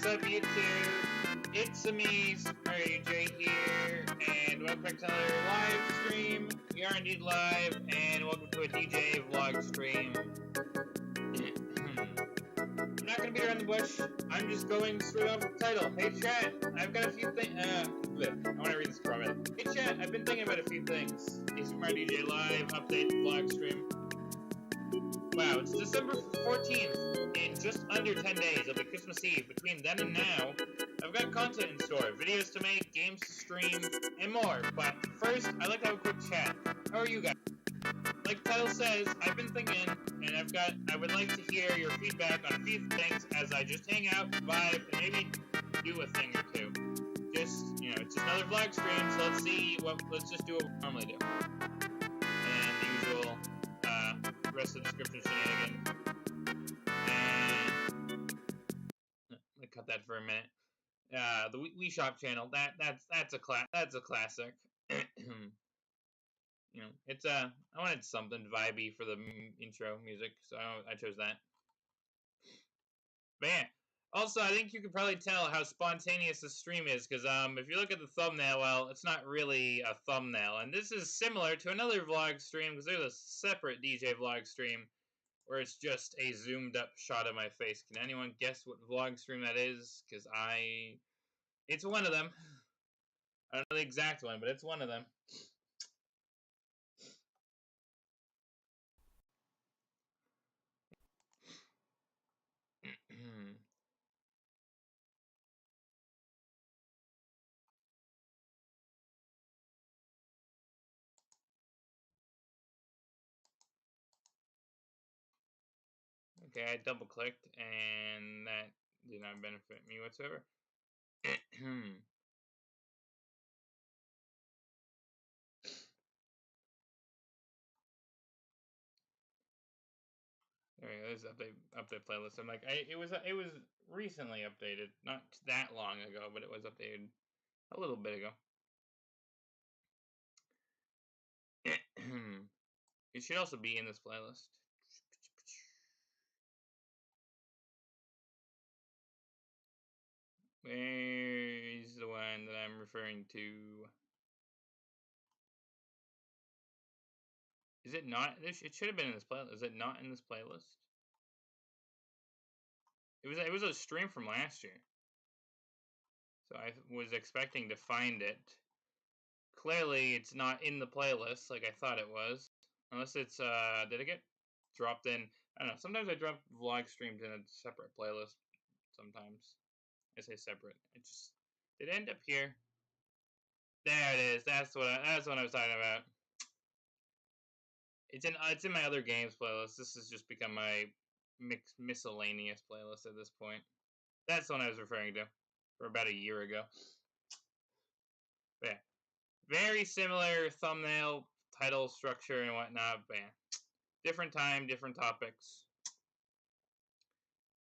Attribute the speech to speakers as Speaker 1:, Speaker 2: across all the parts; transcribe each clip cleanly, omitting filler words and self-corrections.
Speaker 1: What's up, YouTube? It's me, SMDJ here, and welcome back to another live stream. We are indeed live, and welcome to a DJ vlog stream. I'm not gonna beat around the bush. I'm just going straight off the title. Hey chat, I've got a few things. I want to read this comment. Hey chat, I've been thinking about a few things. It's my DJ live update vlog stream. Wow, it's December 14th. In just under 10 days, it'll be Christmas Eve. Between then and now, I've got content in store, videos to make, games to stream, and more. But first, I'd like to have a quick chat. How are you guys? Like the title says, I've been thinking, and I would like to hear your feedback on a few things as I just hang out, vibe, and maybe do a thing or two. Just, it's just another vlog stream, so let's just do what we normally do. And the usual, rest of the description shenanigans. And let me cut that for a minute. The Wii Shop channel, that's a classic. It's I wanted something vibey for the intro music, so I chose that. But yeah. Also, I think you can probably tell how spontaneous the stream is, because if you look at the thumbnail, well, it's not really a thumbnail. And this is similar to another vlog stream, because there's a separate DJ vlog stream where it's just a zoomed up shot of my face. Can anyone guess what vlog stream that is? Because it's one of them. I don't know the exact one, but it's one of them. Okay, I double clicked and that did not benefit me whatsoever. There we go. This update playlist. I'm like, it was recently updated, not that long ago, but it was updated a little bit ago. It should also be in this playlist. Where's the one that I'm referring to? Is it not? It should have been in this playlist. Is it not in this playlist? It was a stream from last year. So I was expecting to find it. Clearly, it's not in the playlist like I thought it was. Unless it's, did it get dropped in? I don't know. Sometimes I drop vlog streams in a separate playlist. Sometimes. I say separate. Did it end up here? There it is. That's what I was talking about. It's in my other games playlist. This has just become my miscellaneous playlist at this point. That's the one I was referring to for about a year ago. But yeah. Very similar thumbnail, title structure, and whatnot, but yeah. Different time, different topics.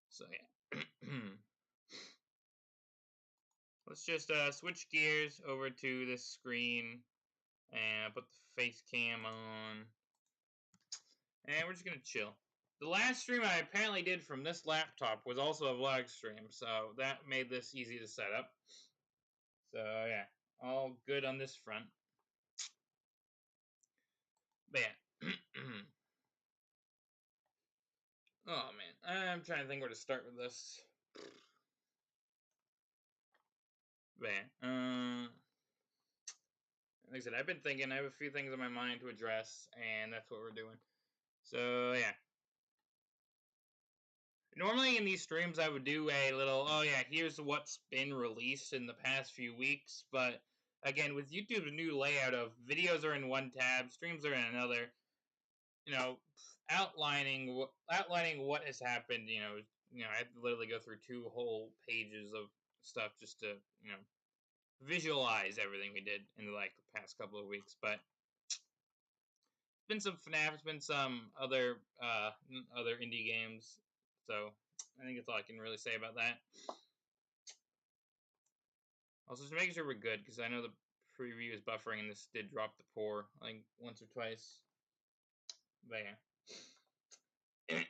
Speaker 1: So yeah. Let's just switch gears over to this screen and put the face cam on. And we're just gonna chill. The last stream I apparently did from this laptop was also a vlog stream, so that made this easy to set up. So yeah, all good on this front. But yeah. Oh man, I'm trying to think where to start with this. But yeah, like I said, I've been thinking, I have a few things on my mind to address, and that's what we're doing. So yeah. Normally in these streams I would do a little, oh yeah, here's what's been released in the past few weeks, but again, with YouTube's new layout of videos are in one tab, streams are in another, outlining what has happened, I have to literally go through 2 whole pages of stuff just to, visualize everything we did in the past couple of weeks. But it's been some FNAF, it's been some other indie games, so I think that's all I can really say about that. Also, just making sure we're good, because I know the preview is buffering and this did drop the pour like once or twice. But yeah.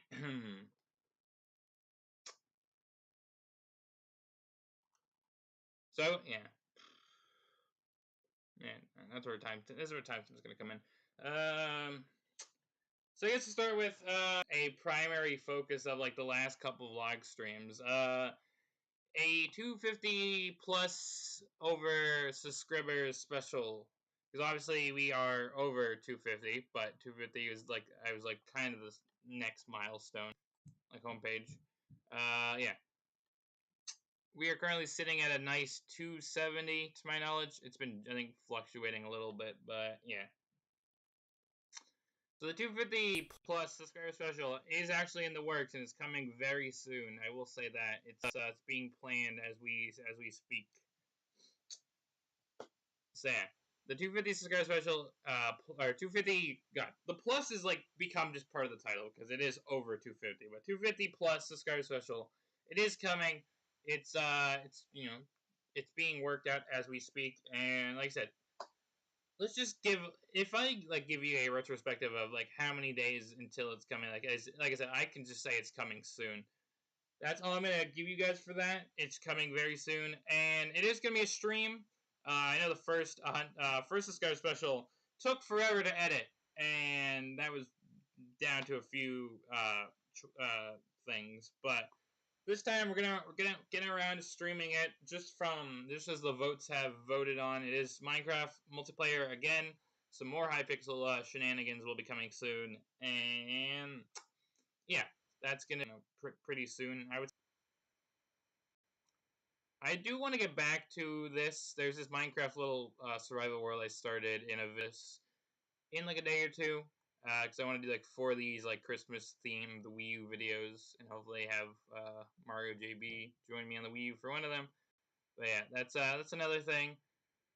Speaker 1: So yeah, that's where this is where time is gonna come in. So I guess to start with, a primary focus of like the last couple of vlog streams. A 250 plus over subscribers special, because obviously we are over 250, but 250 is like I was like kind of the next milestone, like homepage. Yeah, we are currently sitting at a nice 270 to my knowledge. It's been, I think, fluctuating a little bit, but yeah. So the 250 plus subscriber special is actually in the works and it's coming very soon. I will say that it's being planned as we speak. So yeah, the 250 subscriber special, or 250. God, the plus is like become just part of the title because it is over 250. But 250 plus subscriber special, it is coming. It's it's being worked out as we speak. And like I said, let's just give, if I like give you a retrospective of like how many days until it's coming, like I said, I can just say it's coming soon. That's all I'm gonna give you guys for that. It's coming very soon, and it is gonna be a stream. I know the first subscriber special took forever to edit, and that was down to a few things, but this time we're gonna get around to streaming it just as the votes have voted on. It is Minecraft multiplayer again. Some more Hypixel shenanigans will be coming soon, and yeah, that's gonna pretty soon. I do want to get back to this. There's this Minecraft little survival world I started in like a day or two, because I want to do like 4 of these like Christmas themed Wii U videos, and hopefully have Mario JB join me on the Wii U for one of them. But yeah, that's another thing.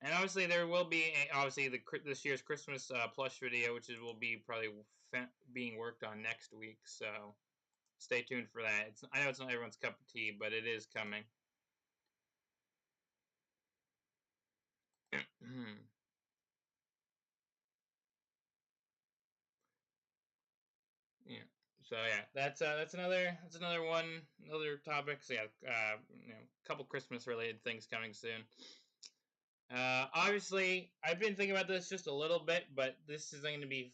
Speaker 1: And obviously there will be obviously this year's Christmas plush video, which will be probably being worked on next week. So stay tuned for that. I know it's not everyone's cup of tea, but it is coming. Yeah. So yeah, that's another one, another topic. So yeah, a couple Christmas related things coming soon. Obviously, I've been thinking about this just a little bit, but this isn't going to be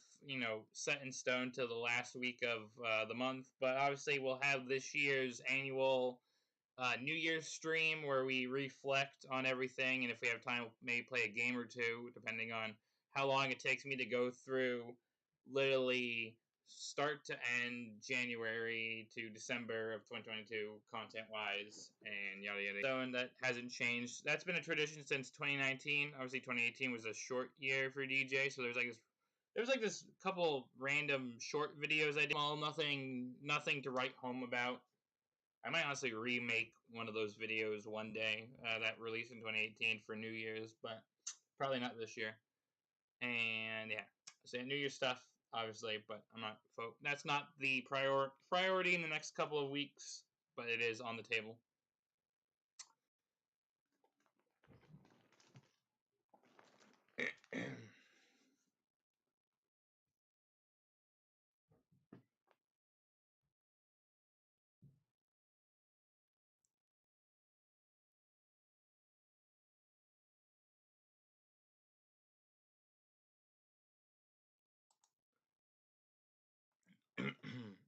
Speaker 1: set in stone till the last week of the month. But obviously, we'll have this year's annual New Year's stream where we reflect on everything, and if we have time, maybe play a game or two, depending on how long it takes me to go through literally start to end January to December of 2022 content wise, and yada yada. So, and that hasn't changed. That's been a tradition since 2019. Obviously 2018 was a short year for DJ, so there's like this couple random short videos I did. Well, nothing to write home about. I might honestly remake one of those videos one day that released in 2018 for New Year's, but probably not this year. And yeah, so New Year's stuff, obviously, but that's not the priority in the next couple of weeks, but it is on the table.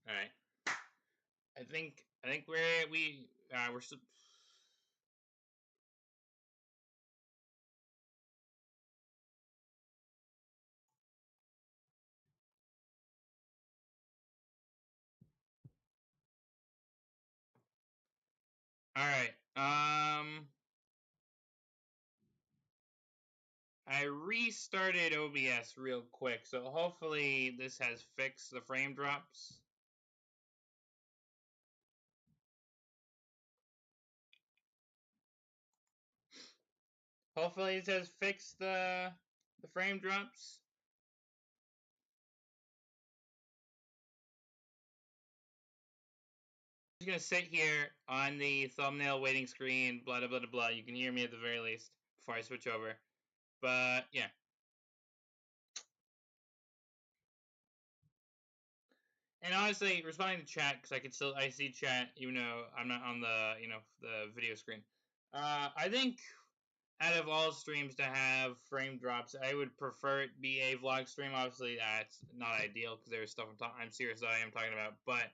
Speaker 1: All right. I think we're all right. I restarted OBS real quick, so hopefully this has fixed the frame drops. Hopefully this has fixed the frame drops. I'm just gonna sit here on the thumbnail waiting screen, blah blah blah blah. You can hear me at the very least before I switch over. But yeah. And honestly, responding to chat, because I see chat even though I'm not on the the video screen. I think out of all streams to have frame drops, I would prefer it be a vlog stream. Obviously, that's not ideal because there's stuff I'm serious that I am talking about. But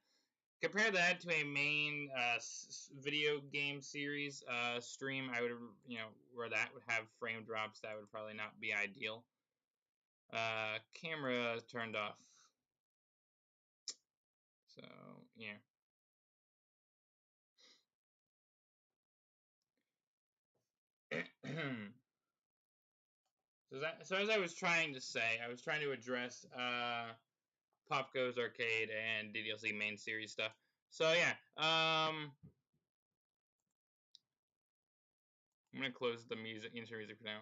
Speaker 1: compare that to a main video game series stream, I would, where that would have frame drops, that would probably not be ideal. Camera turned off. So, yeah. So as I was trying to say, I was trying to address Popgoes Arcade and DDLC main series stuff. So yeah, I'm gonna close the intro music for now.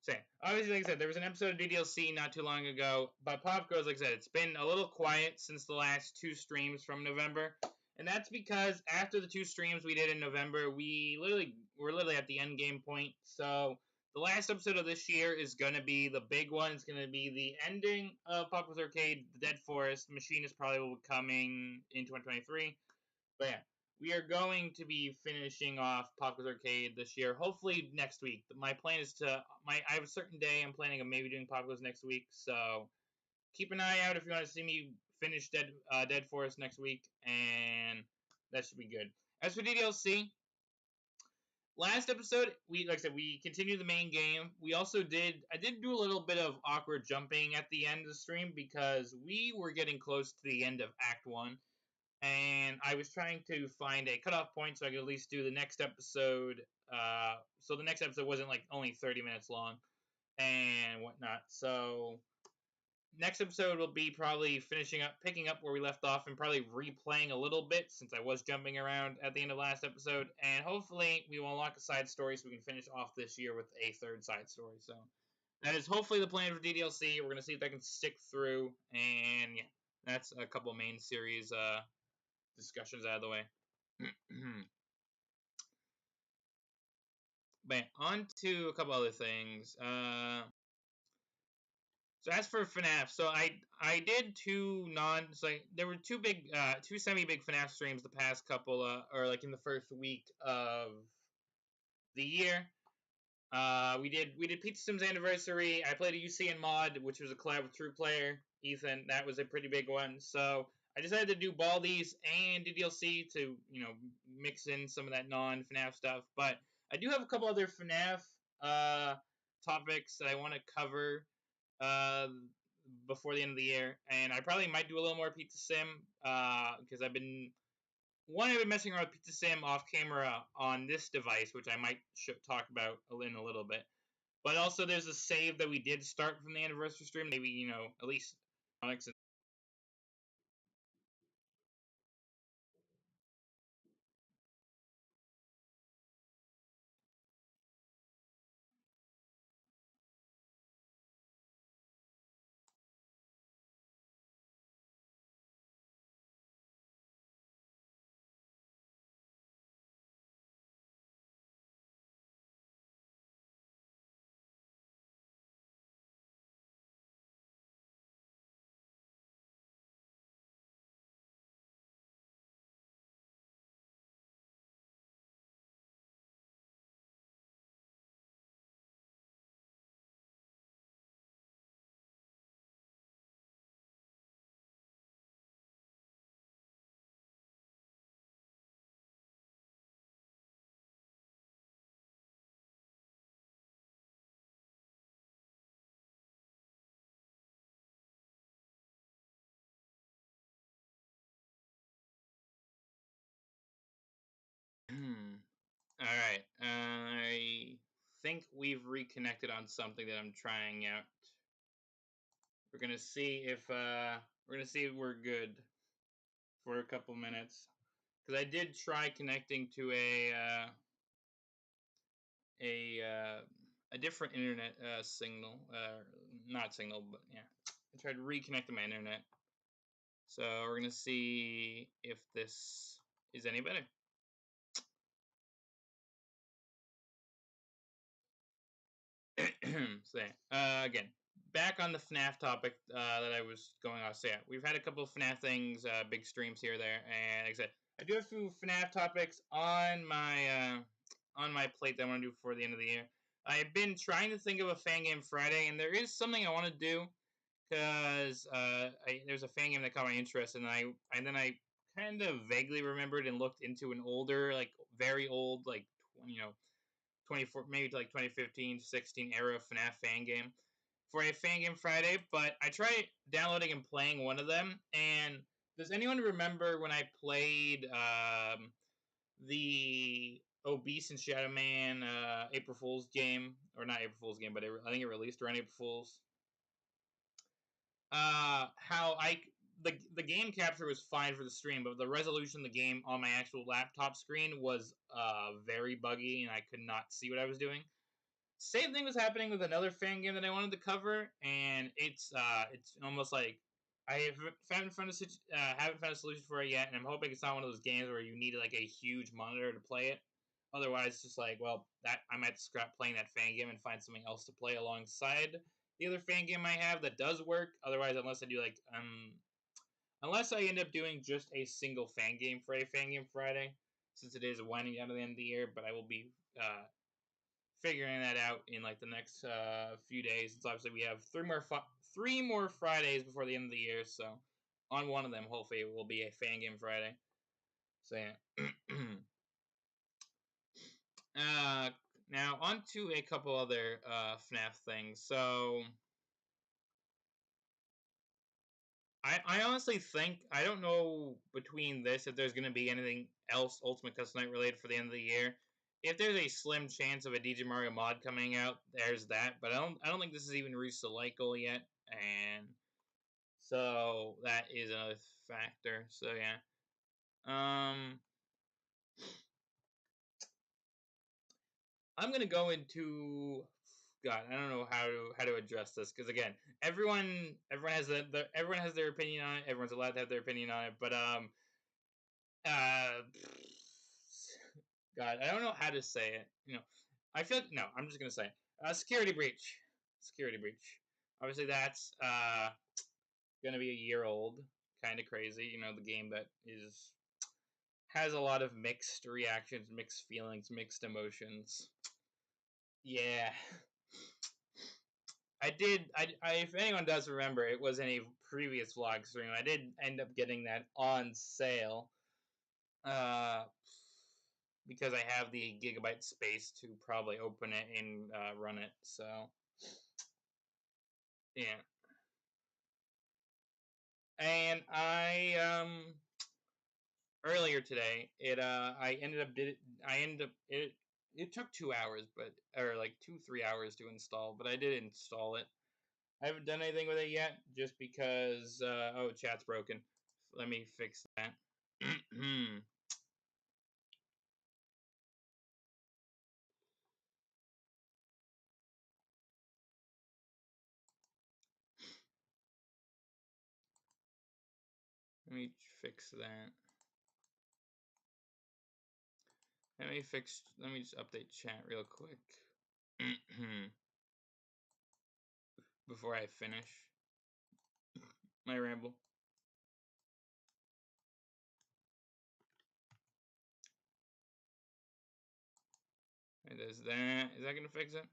Speaker 1: So yeah, obviously, like I said, there was an episode of DDLC not too long ago, but Popgoes, like I said, it's been a little quiet since the last 2 streams from November. And that's because after the 2 streams we did in November, we're literally at the end game point. So the last episode of this year is gonna be the big one. It's gonna be the ending of Popgoes Arcade, the Dead Forest. Machine is probably coming in 2023. But yeah, we are going to be finishing off Popgoes Arcade this year. Hopefully next week. My plan is I have a certain day I'm planning on maybe doing Popgoes next week. So keep an eye out if you want to see me finish Dead Forest next week, and that should be good. As for DDLC, last episode, like I said, we continued the main game. I did do a little bit of awkward jumping at the end of the stream because we were getting close to the end of Act 1, and I was trying to find a cutoff point so I could at least do the next episode. So the next episode wasn't like only 30 minutes long and whatnot. So next episode will be probably picking up where we left off, and probably replaying a little bit since I was jumping around at the end of last episode. And hopefully we will unlock a side story so we can finish off this year with a third side story. So that is hopefully the plan for DDLC. We're gonna see if I can stick through, and yeah, that's a couple main series discussions out of the way. But on to a couple other things. So as for FNAF, so I did there were two semi-big FNAF streams the past couple or like in the first week of the year. We did Pizza Sim's anniversary. I played a UCN mod, which was a collab with True Player Ethan. That was a pretty big one. So I decided to do Baldi's and DDLC to mix in some of that non-FNAF stuff. But I do have a couple other FNAF topics that I want to cover before the end of the year, and I probably might do a little more Pizza Sim because I've been messing around with Pizza Sim off camera on this device, which I might talk about in a little bit. But also, there's a save that we did start from the anniversary stream. Maybe at least. All right. I think we've reconnected on something that I'm trying out. We're gonna see if we're good for a couple minutes, because I did try connecting to a different internet signal, not signal, but yeah, I tried reconnecting my internet. So we're gonna see if this is any better. So again, back on the FNAF topic that I was going off. So yeah, we've had a couple of FNAF things, big streams here or there, and like I said, I do have a few FNAF topics on my on my plate that I want to do before the end of the year. I've been trying to think of a fan game Friday, and there is something I want to do because there's a fan game that caught my interest, and then I kind of vaguely remembered and looked into an older, like very old, like 24 maybe like 2015 16 era FNAF fan game for a fan game Friday. But I tried downloading and playing one of them, and does anyone remember when I played the Obese and Shadow Man April Fool's game, or not April Fool's game, but I think it released around April Fool's. How the game capture was fine for the stream, but the resolution of the game on my actual laptop screen was very buggy, and I could not see what I was doing. Same thing was happening with another fan game that I wanted to cover, and it's almost like I haven't found a solution for it yet, and I'm hoping it's not one of those games where you need like a huge monitor to play it. Otherwise, it's just like, well, that I might scrap playing that fan game and find something else to play alongside the other fan game I have that does work. Otherwise, unless I end up doing just a single fan game for a fan game Friday, since it is winding down to the end of the year, but I will be figuring that out in like the next few days. Since obviously we have three more Fridays before the end of the year, so on one of them, hopefully, it will be a fan game Friday. So yeah. Now on to a couple other FNAF things. So I honestly think, I don't know between this if there's going to be anything else Ultimate Custom Night related for the end of the year. If there's a slim chance of a DJ Mario mod coming out, there's that. But I don't think this has even reached the light goal yet, and so that is another factor. So yeah. I'm gonna go into, God, I don't know how to address this, because again, everyone has everyone has their opinion on it. Everyone's allowed to have their opinion on it, but uh, God, I don't know how to say it. I feel like, no, I'm just gonna say it. Security Breach. Security Breach. Obviously, that's gonna be a year old. Kind of crazy, the game that has a lot of mixed reactions, mixed feelings, mixed emotions. Yeah. I did. If anyone does remember, it was in a previous vlog stream. I did end up getting that on sale, because I have the gigabyte space to probably open it and run it. So, yeah. And earlier today, it took 2 hours, or like 2-3 hours to install, but I did install it. I haven't done anything with it yet, just because, oh, chat's broken. Let me fix that. Let me fix that. Let me just update chat real quick. Before I finish my ramble. It does that. Is that gonna fix it?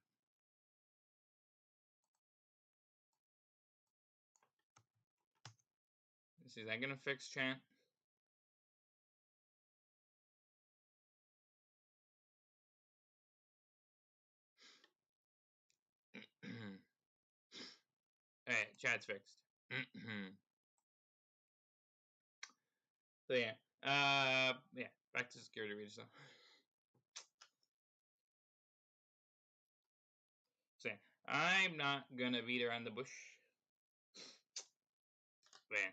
Speaker 1: Is that gonna fix chat? Alright, chat's fixed. So yeah. Yeah, back to security breach though. So yeah, I'm not gonna beat around the bush. But yeah.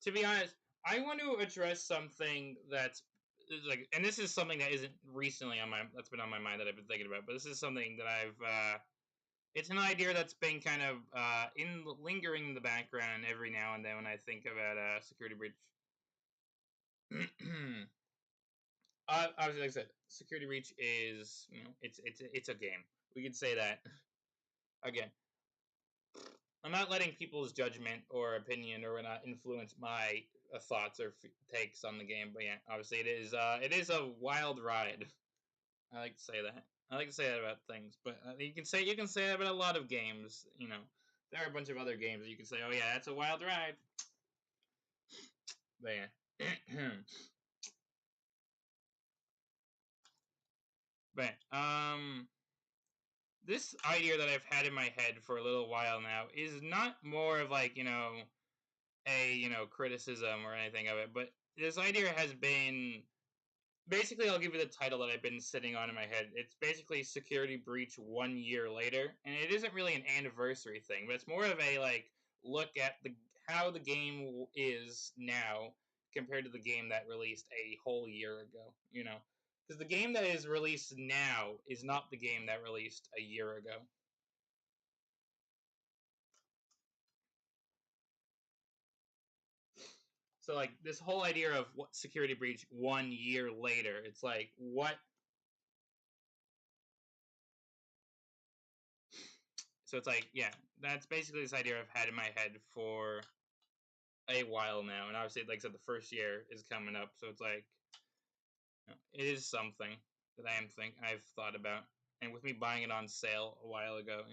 Speaker 1: To be honest, I want to address something that's like, and this is something that isn't recently that's been on my mind that I've been thinking about, but this is something that it's an idea that's been kind of lingering in the background every now and then when I think about security breach. Obviously, like I said, security breach is, it's a game. We could say that. Again, I'm not letting people's judgment or opinion or not influence my thoughts or takes on the game, but yeah, obviously it is a wild ride. I like to say that. I like to say that about things, but you can say that about a lot of games. You know, there are a bunch of other games that you can say, "Oh yeah, that's a wild ride." But yeah. But this idea that I've had in my head for a little while now is not more of like, a, criticism or anything of it, but this idea has been basically, I'll give you the title that I've been sitting on in my head. It's basically Security Breach 1 year later, and it isn't really an anniversary thing, but it's more of a like look at how the game is now compared to the game that released a whole year ago. Because the game that is released now is not the game that released a year ago. So like this whole idea of what Security Breach 1 year later, it's like what. So it's like, yeah, that's basically this idea I've had in my head for a while now, and obviously, like I said, the first year is coming up, so it's like, it is something that I've thought about, and with me buying it on sale a while ago.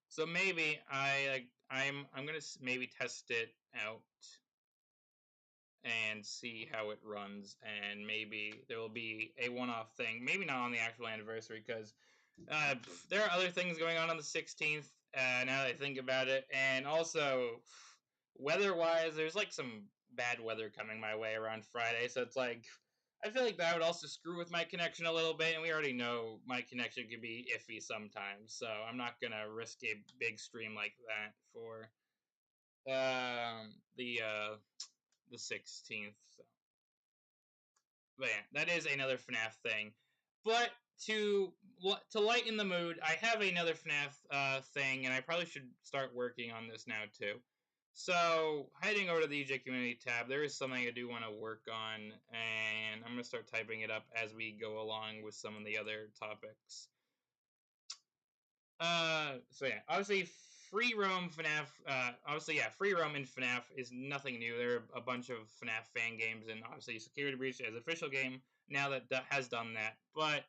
Speaker 1: So maybe I'm gonna maybe test it out and see how it runs, and maybe there will be a one-off thing. Maybe not on the actual anniversary, because there are other things going on the 16th. Now that I think about it, and also weather-wise, there's like some bad weather coming my way around Friday, so it's like I feel like that would also screw with my connection a little bit, and we already know my connection can be iffy sometimes, so I'm not gonna risk a big stream like that for the 16th. So. But yeah, that is another FNAF thing. But to lighten the mood, I have another FNAF thing, and I probably should start working on this now too. So, heading over to the DJ Community tab, there is something I do want to work on, and I'm going to start typing it up as we go along with some of the other topics. So yeah, obviously free roam FNAF, free roam in FNAF is nothing new. There are a bunch of FNAF fan games, and obviously Security Breach as official game now that has done that. But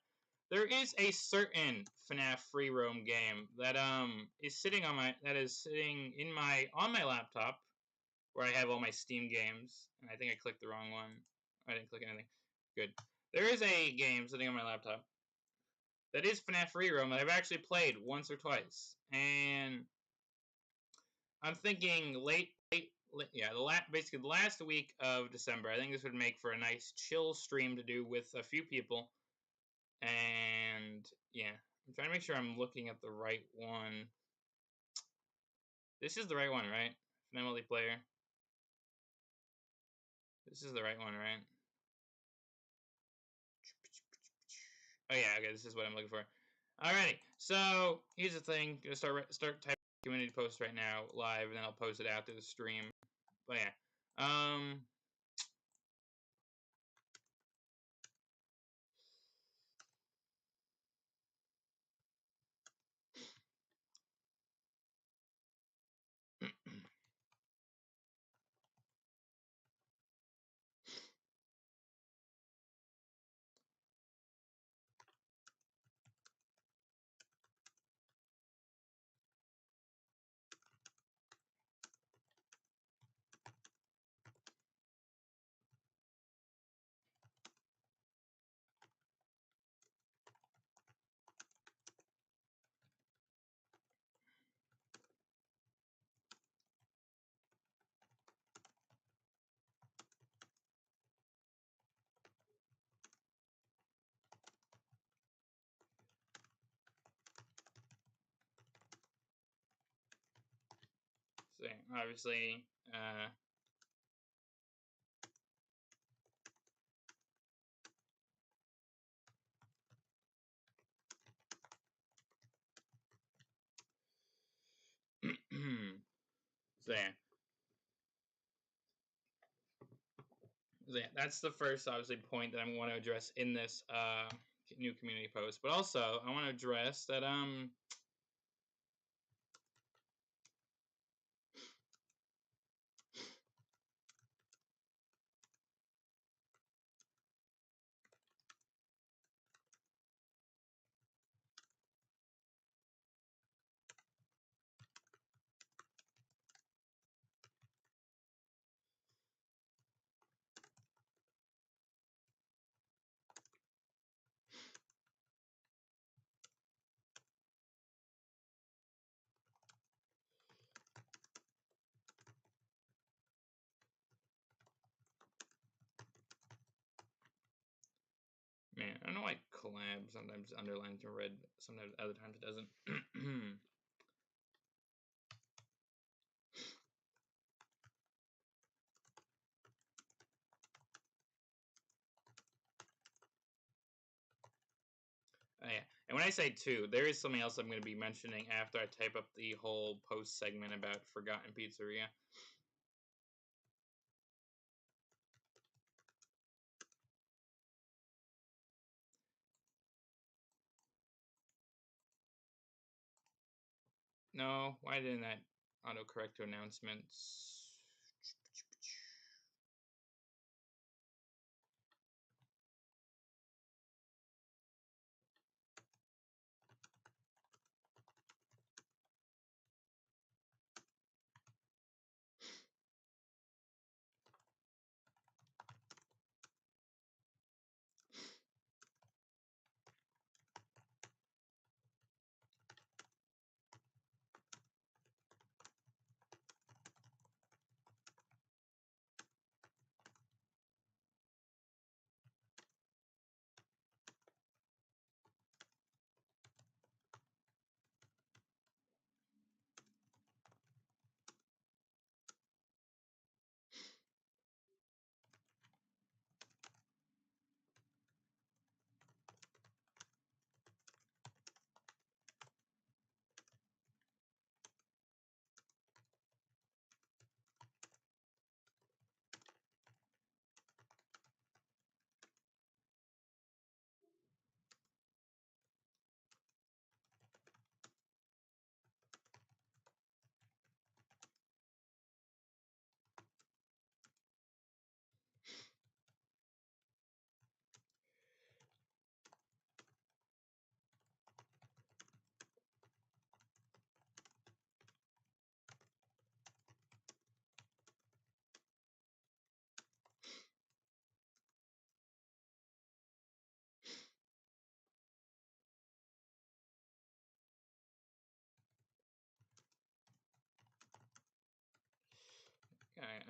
Speaker 1: there is a certain FNAF free roam game that is sitting on my laptop where I have all my Steam games, and I think I clicked the wrong one. I didn't click anything. Good. There is a game sitting on my laptop that is FNAF Free Roam that I've actually played once or twice, and I'm thinking basically the last week of December. I think this would make for a nice chill stream to do with a few people, and yeah, I'm trying to make sure I'm looking at the right one. This is the right one, right? FNAF multiplayer. This is the right one, right? Oh yeah, okay, this is what I'm looking for. Alrighty, so here's the thing. Gonna start typing community post right now live, and then I'll post it after the stream. But yeah, so obviously, so yeah. So yeah, that's the first obviously point that I want to address in this new community post. But also, I want to address that I don't know why collab sometimes underlines in red, sometimes other times it doesn't. Oh, yeah. And when I say two, there is something else I'm going to be mentioning after I type up the whole post segment about Forgotten Pizzeria. No, why didn't that autocorrect to announcements?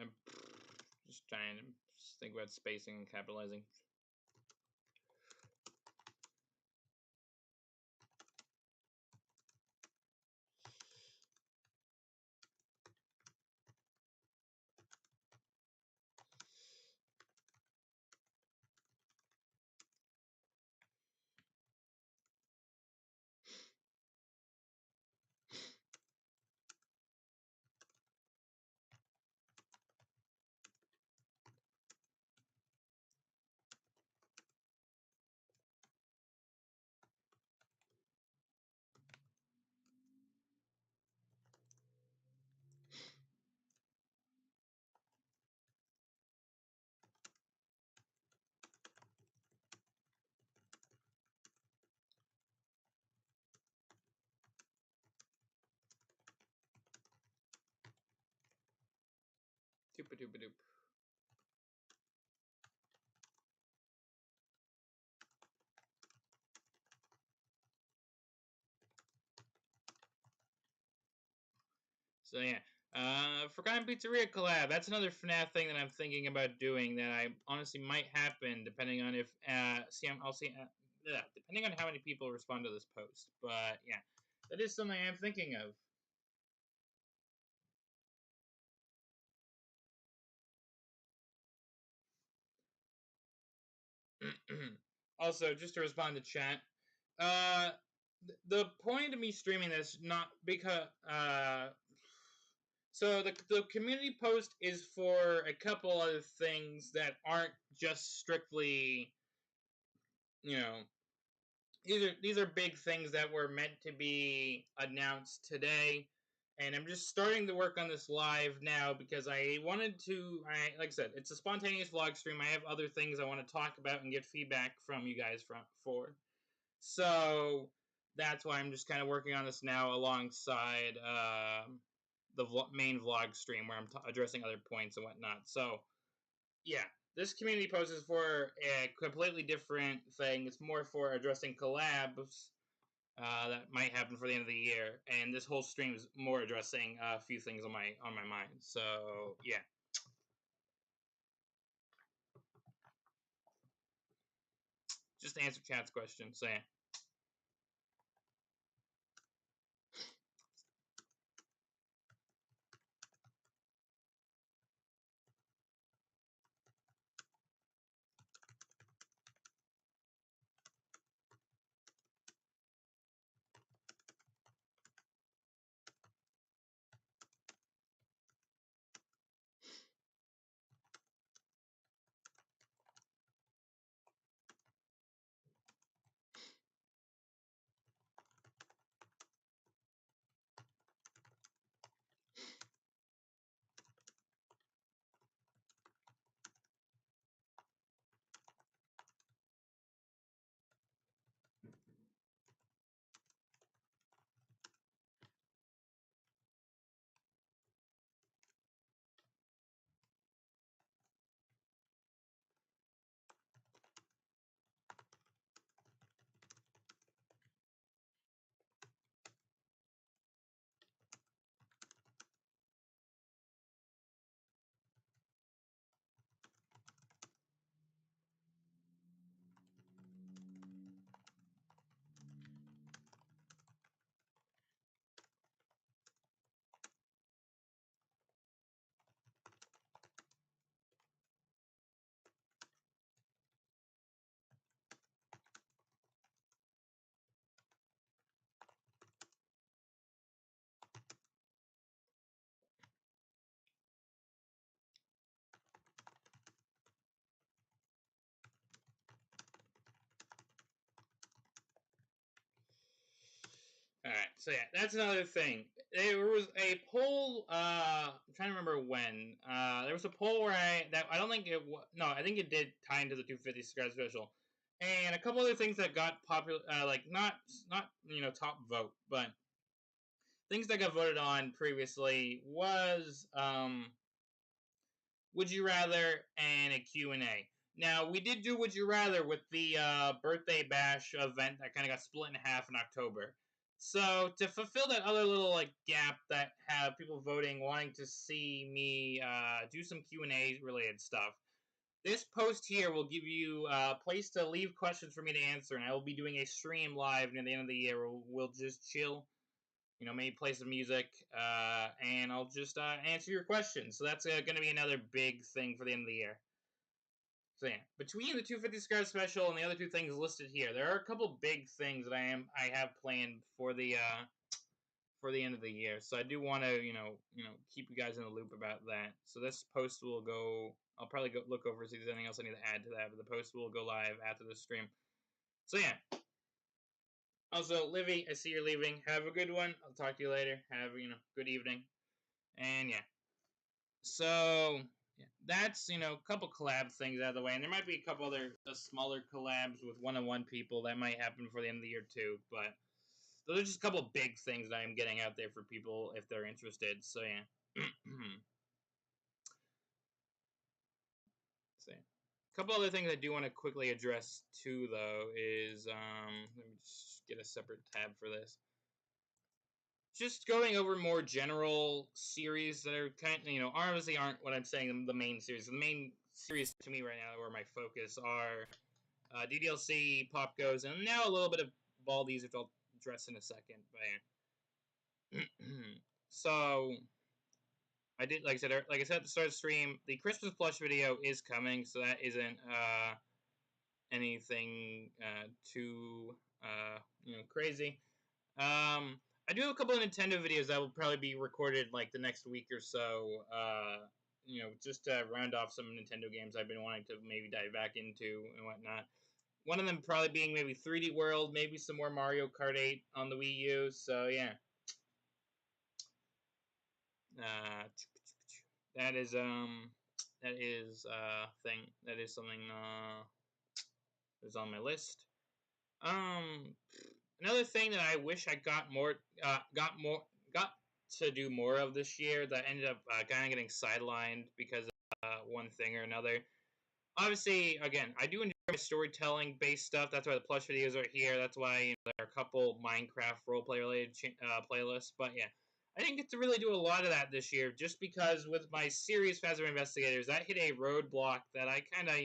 Speaker 1: I'm just trying to think about spacing and capitalizing. Doop-a-doop-a-doop. So yeah, Forgotten Pizzeria collab. That's another FNAF thing that I'm thinking about doing. That I honestly might happen, depending on if I'll see. Yeah, depending on how many people respond to this post. But yeah, that is something I'm thinking of. Also, just to respond to chat, uh, the point of me streaming this not because so the community post is for a couple other things that aren't just strictly, you know, these are big things that were meant to be announced today, and I'm just starting to work on this live now because I wanted to. Like I said, it's a spontaneous vlog stream. I have other things I want to talk about and get feedback from you guys for. So that's why I'm just kind of working on this now alongside the main vlog stream where I'm addressing other points and whatnot. So yeah, this community post is for a completely different thing. It's more for addressing collabs that might happen for the end of the year, and this whole stream is more addressing a few things on my mind. So yeah. just to answer chat's question. So yeah. Alright, so yeah, that's another thing. There was a poll, I'm trying to remember when. There was a poll where I don't think it was, no, I think it did tie into the 250 subscribe special. And a couple other things that got popular, like, not, top vote, but things that got voted on previously was, Would You Rather and a Q and A. Now, we did do Would You Rather with the birthday bash event that kind of got split in half in October. So, to fulfill that other little like gap that have people voting wanting to see me do some Q&A related stuff, this post here will give you a place to leave questions for me to answer, and I will be doing a stream live near the end of the year where we'll just chill, maybe play some music, and I'll just answer your questions. So that's going to be another big thing for the end of the year. So yeah, between the 250 subscribe special and the other two things listed here, there are a couple big things that I have planned for the end of the year. So I do want to keep you guys in the loop about that. So this post will go. I'll probably go look over see if there's anything else I need to add to that. But the post will go live after the stream. So yeah. Also, Livy, I see you're leaving. Have a good one. I'll talk to you later. Have good evening. And yeah. So yeah, that's a couple collab things out of the way, and there might be a couple other smaller collabs with one-on-one people that might happen before the end of the year too. But those are just a couple big things that I'm getting out there for people if they're interested. So yeah. So, a couple other things I do want to quickly address too, though, is let me just get a separate tab for this. Just going over more general series that are kind of, obviously aren't what I'm saying the main series. The main series to me right now, where my focus are DDLC, Popgoes, and now a little bit of Baldies, which I'll address in a second. But so I did, like I said at the start of the stream, the Christmas plush video is coming, so that isn't anything too crazy. I do have a couple of Nintendo videos that will probably be recorded like the next week or so. Just to round off some Nintendo games I've been wanting to maybe dive back into and whatnot. One of them probably being maybe 3D World, maybe some more Mario Kart 8 on the Wii U. So yeah, that is thing that is something that's on my list. Another thing that I wish I got to do more of this year that ended up kind of getting sidelined because of one thing or another. Obviously, again, I do enjoy storytelling based stuff. That's why the plush videos are here. That's why there are a couple Minecraft roleplay related playlists. But yeah, I didn't get to really do a lot of that this year, just because with my series Phasma Investigators, that hit a roadblock that I kind of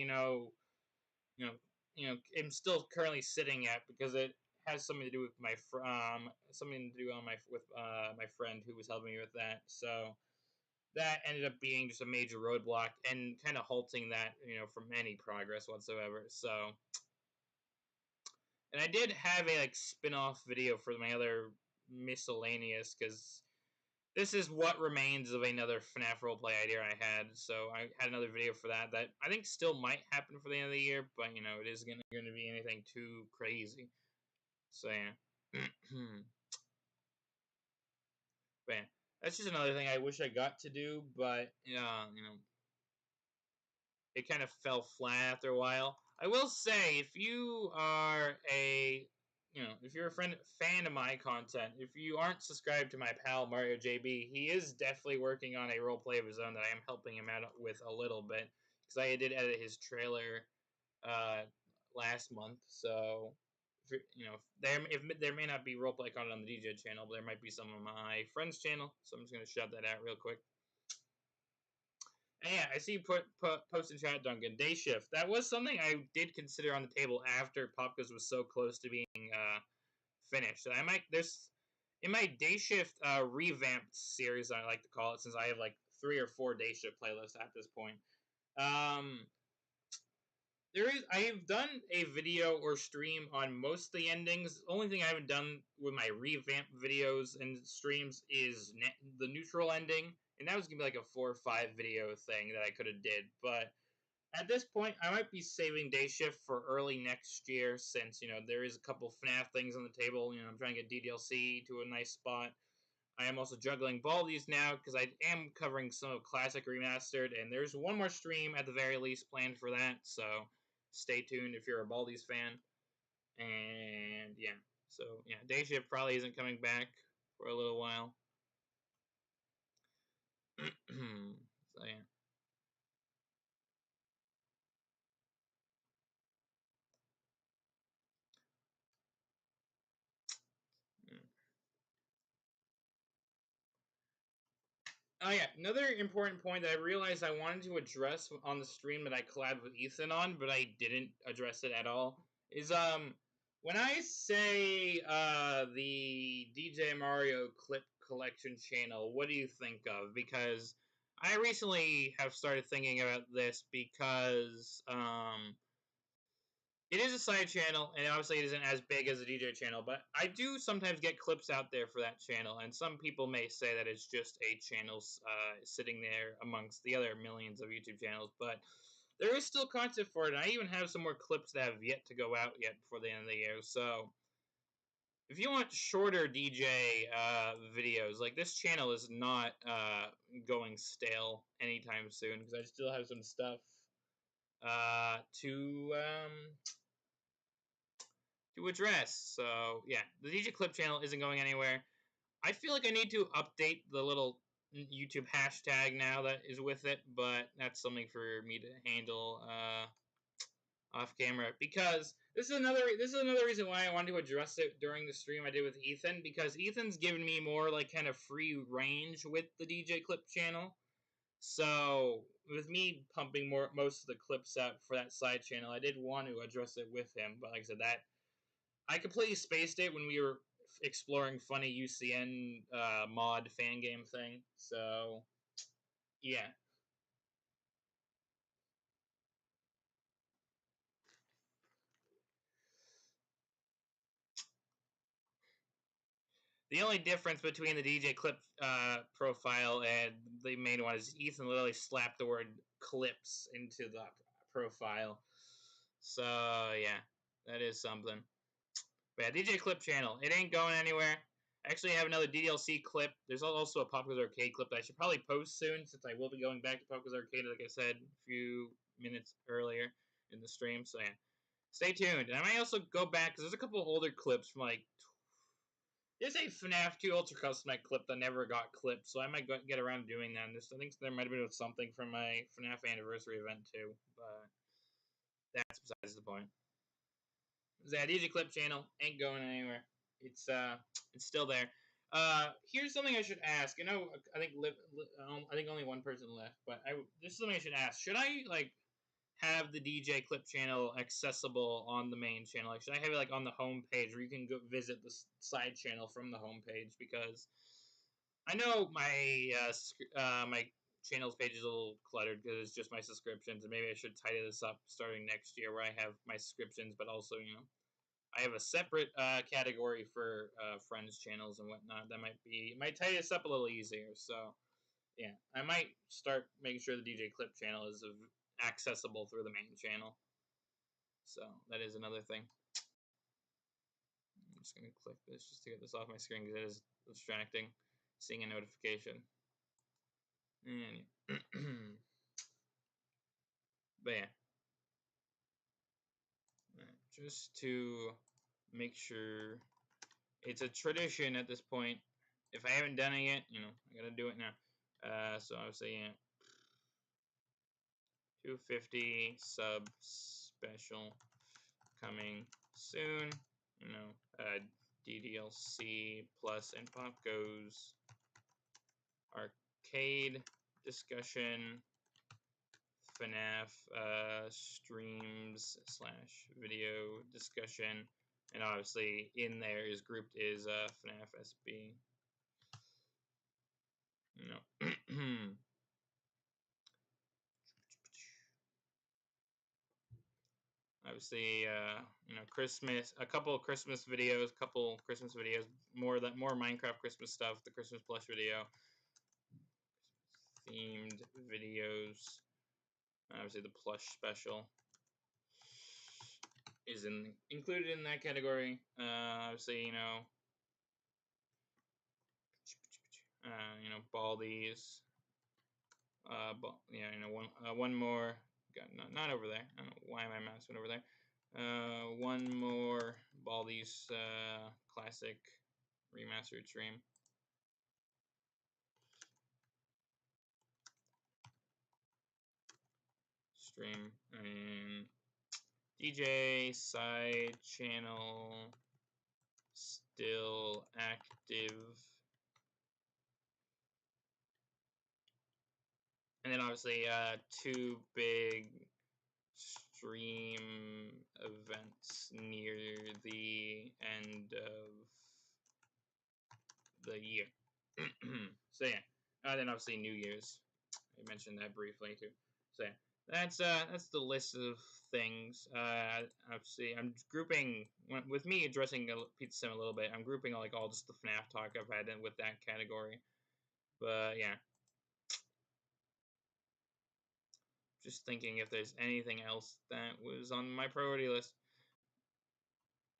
Speaker 1: am still currently sitting at because it has something to do with my my friend who was helping me with that. So that ended up being just a major roadblock and kind of halting that from any progress whatsoever. So, and I did have a spin-off video for my other miscellaneous because this is what remains of another FNAF roleplay idea I had. So I had another video for that I think still might happen for the end of the year, but it isn't going to be anything too crazy. So yeah. But yeah, that's just another thing I wish I got to do, but it kind of fell flat after a while. I will say, if you are if you're a fan of my content, if you aren't subscribed to my pal Mario JB, he is definitely working on a roleplay of his own that I am helping him out with a little bit because I did edit his trailer last month. So, there may not be roleplay content on the DJ channel, but there might be some on my friend's channel. So I'm just gonna shout that out real quick. And yeah, I see you post in chat, Duncan. Day shift. That was something I did consider on the table after Popgoes was so close to being finished. So I might in my day shift revamped series, I like to call it, since I have 3 or 4 day shift playlists at this point. I have done a video or stream on most of the endings. The only thing I haven't done with my revamp videos and streams is the neutral ending, and that was gonna be like a 4 or 5 video thing that I could have did. But at this point, I might be saving day shift for early next year, since there is a couple FNAF things on the table. I'm trying to get DDLC to a nice spot. I am also juggling Baldi's now because I am covering some of Classic Remastered, and there's one more stream at the very least planned for that, so stay tuned if you're a Baldi's fan. And yeah, so yeah, Day Shift probably isn't coming back for a little while. So yeah. Oh yeah, another important point that I realized I wanted to address on the stream that I collabed with Ethan on, but I didn't address it at all, is when I say the DJ Mario clip collection channel, what do you think of? Because I recently have started thinking about this because it is a side channel, and obviously it isn't as big as a DJ channel, but I do sometimes get clips out there for that channel, and some people may say that it's just a channel sitting there amongst the other millions of YouTube channels, but there is still content for it, and I even have some more clips that have yet to go out yet before the end of the year, so if you want shorter DJ videos, this channel is not going stale anytime soon, because I still have some stuff to address. So yeah, the DJ Clip channel isn't going anywhere. I feel like I need to update the little YouTube hashtag now that is with it, but that's something for me to handle off camera, because this is another reason why I wanted to address it during the stream I did with Ethan, because Ethan's given me more kind of free range with the DJ Clip channel. So with me pumping most of the clips out for that side channel, I did want to address it with him, but like I said, that I completely spaced it when we were exploring funny UCN mod fan game thing. So yeah. The only difference between the DJ Clip profile and the main one is Ethan literally slapped the word clips into the profile. So yeah, that is something. But yeah, DJ Clip channel, it ain't going anywhere. Actually, I have another DDLC clip. There's also a Popgoes Arcade clip that I should probably post soon, since I will be going back to Popgoes Arcade, like I said a few minutes earlier in the stream. So yeah, stay tuned. And I might also go back, because there's a couple older clips from there's a FNAF 2 Ultra Custom Night clip that never got clipped, so I might get around to doing that. And I think there might have been something from my FNAF anniversary event too, but that's besides the point. That DJ Clip channel ain't going anywhere. It's still there. Here's something I should ask. I think only one person left, but this is something I should ask. Should I have the DJ clip channel accessible on the main channel. Like, should I have it like on the home page where you can go visit the side channel from the home page? Because I know my channels page is a little cluttered because it's just my subscriptions, and maybe I should tidy this up starting next year where I have my subscriptions, but also I have a separate category for friends channels and whatnot. That might tidy this up a little easier. So yeah, I might start making sure the DJ clip channel is accessible through the main channel. So that is another thing. I'm just gonna click this just to get this off my screen because it is distracting. Seeing a notification. And but yeah, just to make sure it's a tradition at this point. If I haven't done it yet, I gotta do it now. So obviously, 250 sub special coming soon. DDLC plus and Popgoes arcade discussion. FNAF streams / video discussion, and obviously in there is grouped is FNAF SB. Obviously, Christmas, a couple Christmas videos, more Minecraft Christmas stuff, the Christmas plush video, themed videos. Obviously, the plush special is included in that category. Obviously, Baldies. One more. Not over there. I don't know why my mouse went over there. One more Baldies classic remastered stream. And DJ side channel still active. And then obviously 2 big stream events near the end of the year. So yeah, and then obviously New Year's. I mentioned that briefly too. So yeah, that's the list of things. Obviously, I'm grouping with me addressing Pizza Sim a little bit. I'm grouping all just the FNAF talk I've had in with that category. But yeah, just thinking if there's anything else that was on my priority list.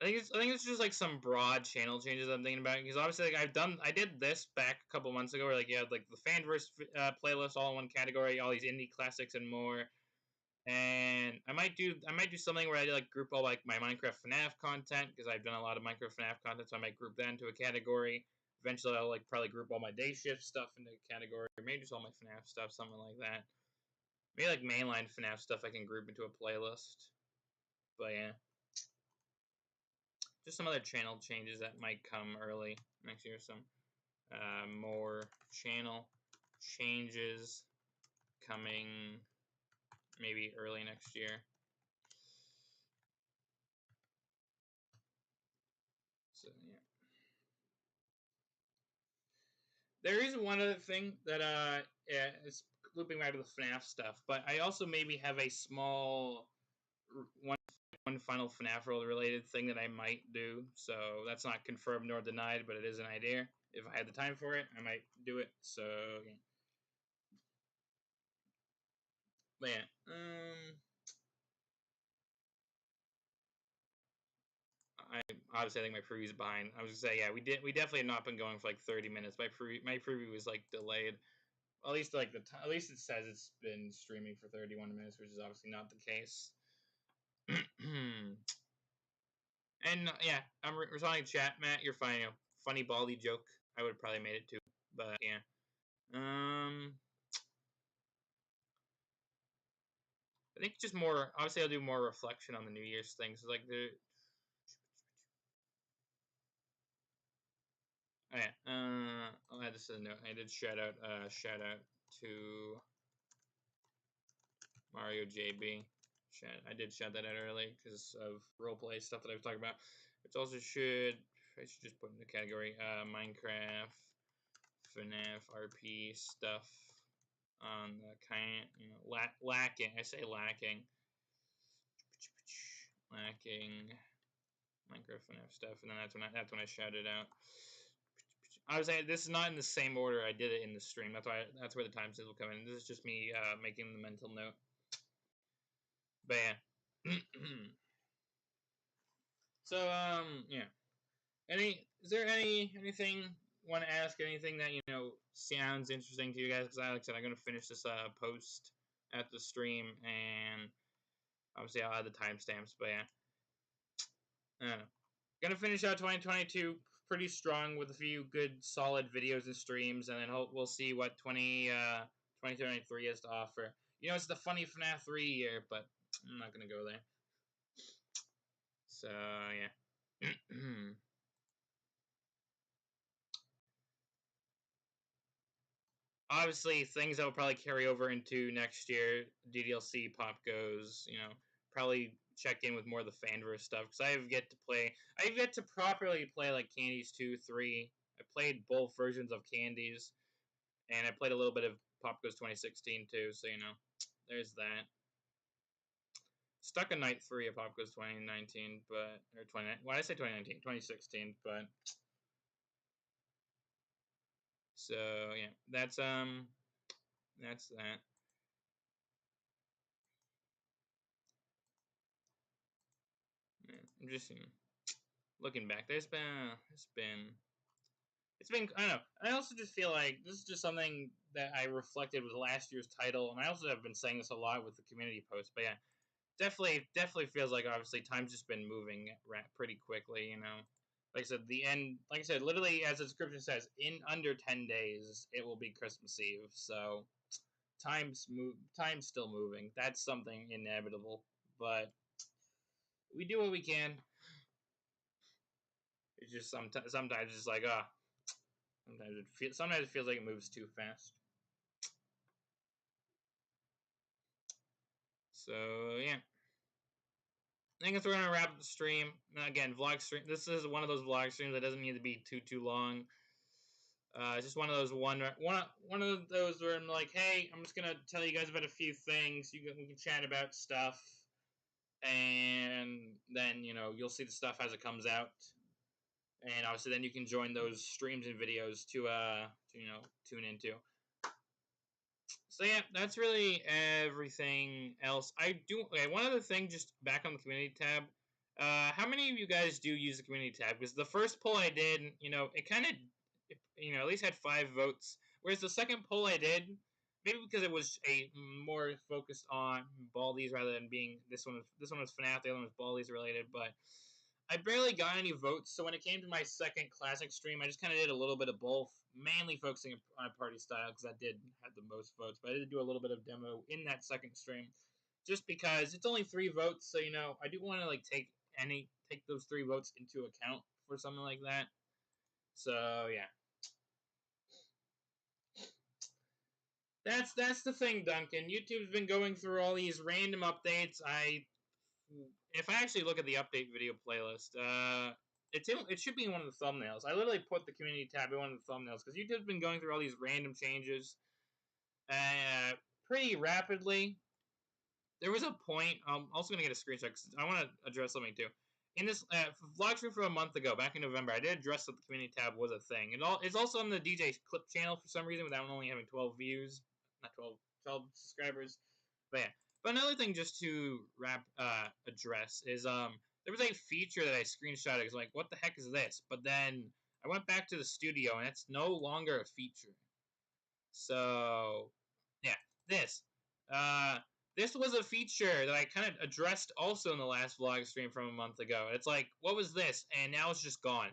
Speaker 1: I think it's just some broad channel changes I'm thinking about, because obviously I did this back a couple months ago where you had the Fanverse playlist all in one category, all these indie classics and more. And I might do something where I group all my Minecraft FNAF content, because I've done a lot of Minecraft FNAF content, so I might group that into a category. Eventually I'll probably group all my day shift stuff into a category, or maybe just all my FNAF stuff, something like that. Maybe mainline FNAF stuff I can group into a playlist. But yeah. Just some other channel changes that might come early next year. Some more channel changes coming maybe early next year. So yeah. There is one other thing that it's looping back to the FNAF stuff, but I also maybe have a small one final FNAF World related thing that I might do. So that's not confirmed nor denied, but it is an idea. If I had the time for it, I might do it. So yeah. But yeah. Obviously I think my preview's behind. I was gonna say, yeah, we definitely have not been going for 30 minutes. My preview was delayed. At least at least it says it's been streaming for 31 minutes, which is obviously not the case. And yeah, I'm responding to chat, Matt. You're fine. Funny Baldy joke. I would have probably made it too, but yeah. I think just more. Obviously, I'll do more reflection on the New Year's things. So oh yeah. I'll add this as a note. I did shout out to Mario JB. I did shout that out early because of roleplay stuff that I was talking about. Which also should, I should just put in the category Minecraft, FNAF, RP stuff on the kind, you know, lacking. I say lacking. Lacking Minecraft FNAF stuff, and then that's when I shouted out. I was saying this is not in the same order I did it in the stream. That's where the timestamps will come in. This is just me making the mental note. But yeah. So yeah. Is there anything you want to ask? Anything that sounds interesting to you guys? Because like I said, I'm gonna finish this post at the stream, and obviously I'll add the timestamps. But yeah, I don't know. Gonna finish out 2022 pretty strong with a few good solid videos and streams, and then we'll see what 2023 has to offer. It's the funny FNAF 3 year, but I'm not gonna go there. So yeah. Obviously, things that will probably carry over into next year, DDLC, Popgoes, probably check in with more of the fanverse stuff, because I've yet to properly play, like, Candies 2, 3. I played both versions of Candies, and I played a little bit of Popgoes 2016, too, so, there's that. Stuck in Night 3 of Popgoes 2019, but, or 20, why did I say 2019? 2016, but, so, yeah, that's that. I'm just looking back. It's been I don't know. I also just feel like this is just something that I reflected with last year's title, and I also have been saying this a lot with the community posts. But yeah, definitely feels like obviously time's just been moving pretty quickly. Like I said, the end. Like I said, literally as the description says, in under 10 days it will be Christmas Eve. So time's still moving. That's something inevitable, but we do what we can. It's just sometimes it's just like sometimes it feels like it moves too fast. So yeah, I think we're gonna wrap up the stream. Now, again, vlog stream. This is one of those vlog streams that doesn't need to be too long. It's just one of those one of those where I'm like, hey, I'm just gonna tell you guys about a few things. We can chat about stuff, and then you'll see the stuff as it comes out. And obviously, then you can join those streams and videos to tune into. So yeah, that's really everything else. Okay, one other thing, just back on the community tab. How many of you guys do use the community tab? Because the first poll I did, it kind of, at least had 5 votes. Whereas the second poll I did, maybe because it was a more focused on Baldies rather than being this one was FNAF, the other one was Baldies related, but I barely got any votes, so when it came to my second classic stream, I just kind of did a little bit of both, mainly focusing on party style, because that did have the most votes, but I did do a little bit of demo in that second stream, just because it's only 3 votes, so, I do want to, like, take those 3 votes into account for something like that. So, yeah. That's the thing, Duncan. YouTube's been going through all these random updates. If I actually look at the update video playlist, it should be in one of the thumbnails. I literally put the community tab in one of the thumbnails because YouTube's been going through all these random changes pretty rapidly. There was a point. I'm also gonna get a screenshot because I want to address something too. In this vlog stream from a month ago, back in November, I did address that the community tab was a thing. It's also on the DJ Clip channel for some reason, without only having 12 views, not 12 subscribers. But yeah. But another thing, just to address, is there was a feature that I screenshotted. It was like, what the heck is this? But then I went back to the studio, and it's no longer a feature. So yeah, this. This was a feature that I kind of addressed also in the last vlog stream from a month ago. It's like, what was this? And now it's just gone.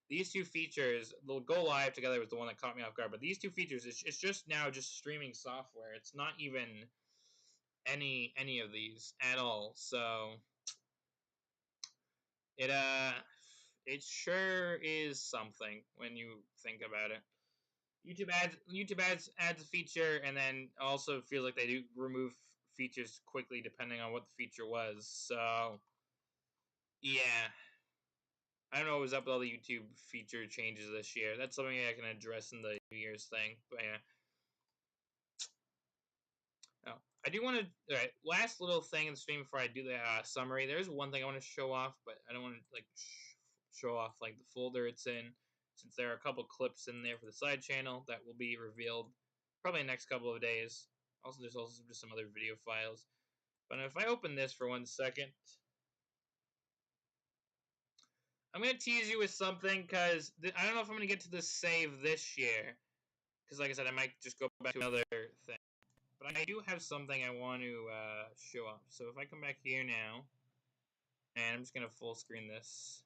Speaker 1: These 2 features, they'll go live together, was the one that caught me off guard. But these 2 features, it's just now just streaming software. It's not even any of these at all. So it sure is something when you think about it. YouTube adds a feature, and then also feels like they do remove features quickly depending on what the feature was. So, yeah. I don't know what was up with all the YouTube feature changes this year. That's something I can address in the New Year's thing. But yeah. Oh, I do want to. Alright, last little thing in the stream before I do the summary. There's one thing I want to show off, but I don't want to like show off like the folder it's in, since there are a couple clips in there for the side channel that will be revealed probably in the next couple of days. Also, there's also just some other video files. But if I open this for 1 second, I'm gonna tease you with something because I don't know if I'm gonna get to the save this year. Because, like I said, I might just go back to another thing. But I do have something I want to show off. So if I come back here now, and I'm just gonna full screen this.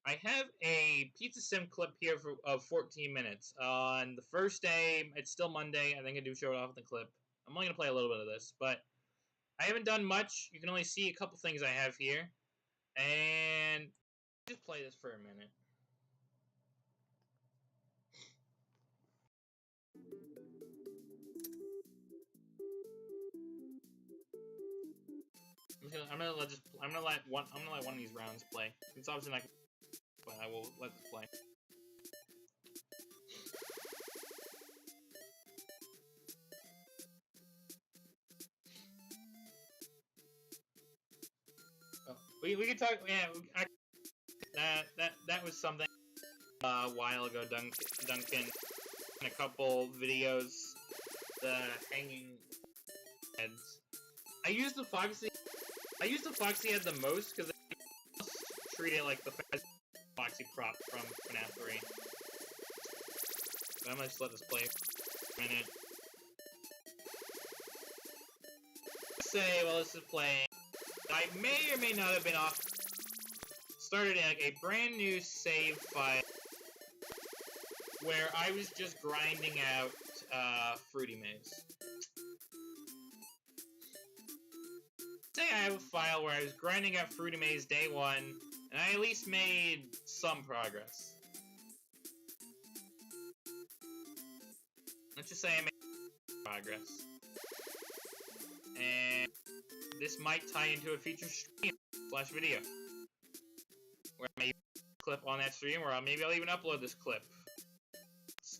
Speaker 1: I have a Pizza Sim clip here of 14 minutes. On the first day, it's still Monday. I think I do show it off in the clip. I'm only gonna play a little bit of this, but I haven't done much. You can only see a couple things I have here, and just play this for a minute. I'm gonna let one of these rounds play. It's obviously not, but I will let this play. Oh, we can talk. Yeah, that was something a while ago. Duncan, in a couple videos, the hanging heads. I use the Foxy head the most because I treat it like the Foxy prop from FNAF 3. But I'm gonna just let this play for a minute. Say while this is playing, I may or may not have been off. Started like a brand new save file where I was just grinding out Fruity Maze. Say I have a file where I was grinding out Fruity Maze day 1, and I at least made some progress. Let's just say I made progress. And this might tie into a future stream / video. Where I may clip on that stream, or maybe I'll even upload this clip.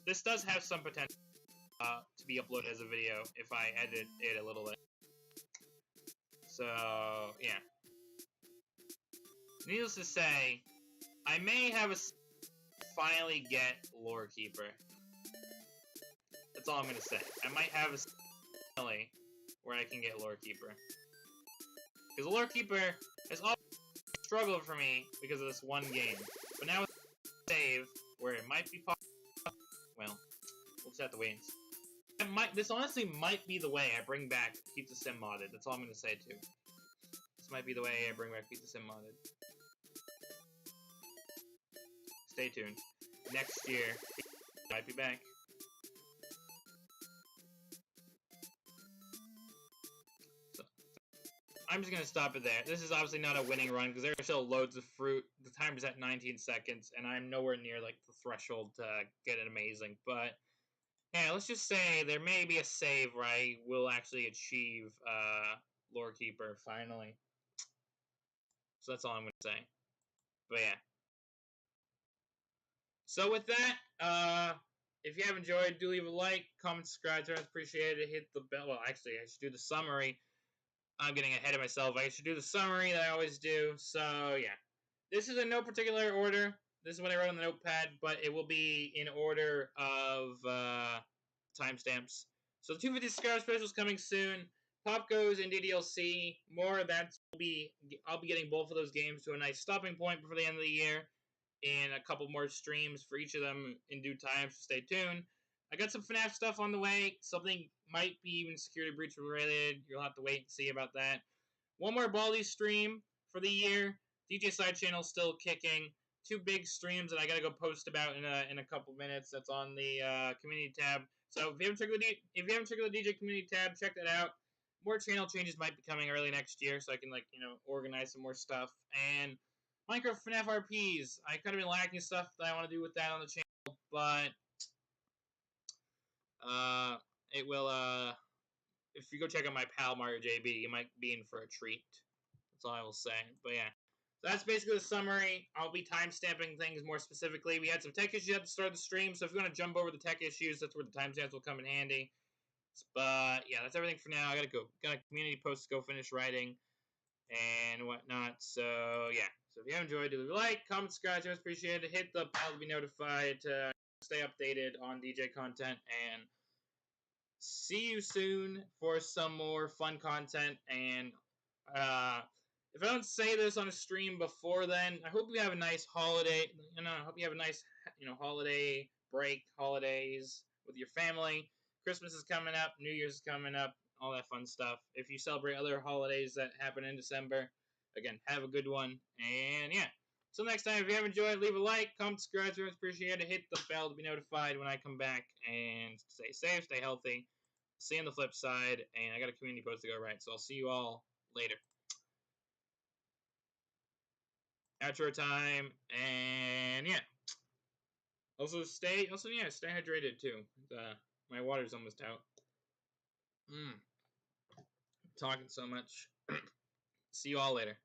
Speaker 1: This does have some potential to be uploaded as a video if I edit it a little bit. So, yeah. Needless to say, I may have finally get Lore Keeper. That's all I'm gonna say. I might have a finally where I can get Lore Keeper. Because Lore Keeper has always struggled for me because of this one game. But now with save, where it might be possible, well, we'll just have to wait and see. This honestly might be the way I bring back Pizza Sim Modded. That's all I'm going to say, too. This might be the way I bring back Pizza Sim Modded. Stay tuned. Next year, it might be back. So, I'm just going to stop it there. This is obviously not a winning run, because there are still loads of fruit. The timer is at 19 seconds, and I'm nowhere near, like, the threshold to get it amazing, but yeah, let's just say there may be a save where I will actually achieve Lore Keeper finally. So that's all I'm going to say. But yeah. So with that, if you have enjoyed, do leave a like, comment, subscribe. I appreciate it. Hit the bell. Well, actually, I should do the summary. I'm getting ahead of myself. I should do the summary that I always do. So yeah. This is in no particular order. This is what I wrote on the notepad, but it will be in order of timestamps. So 250 subscriber specials coming soon. Popgoes and DDLC. More of that will be. I'll be getting both of those games to a nice stopping point before the end of the year, and a couple more streams for each of them in due time. So stay tuned. I got some FNAF stuff on the way. Something might be even Security Breach related. You'll have to wait and see about that. One more Baldi stream for the year. DJ side channel still kicking. 2 big streams that I gotta go post about in a couple minutes. That's on the community tab. So if you haven't checked out the DJ community tab, check that out. More channel changes might be coming early next year, so I can organize some more stuff. And Minecraft FNAF RPs. I kind of been lacking stuff that I want to do with that on the channel, but it will if you go check out my pal Mario JB, you might be in for a treat. That's all I will say. But yeah, so that's basically the summary. I'll be timestamping things more specifically. We had some tech issues at the start of the stream, so if you want to jump over the tech issues, that's where the timestamps will come in handy. But yeah, that's everything for now. I gotta go. Got a community post to go finish writing and whatnot. So yeah. So if you have enjoyed, leave a like, comment, subscribe. It's appreciated. Hit the bell to be notified to stay updated on DJ content, and see you soon for some more fun content. And if I don't say this on a stream before then, I hope you have a nice holiday. I hope you have a nice, holiday break, holidays with your family. Christmas is coming up, New Year's is coming up, all that fun stuff. If you celebrate other holidays that happen in December, again, have a good one. And yeah, till next time, if you have enjoyed, leave a like, comment, subscribe, it's appreciated. Hit the bell to be notified when I come back, and stay safe, stay healthy. See you on the flip side, and I got a community post to go write, so I'll see you all later. Outro time, and yeah. Also stay hydrated too. My water's almost out. Talking so much. See you all later.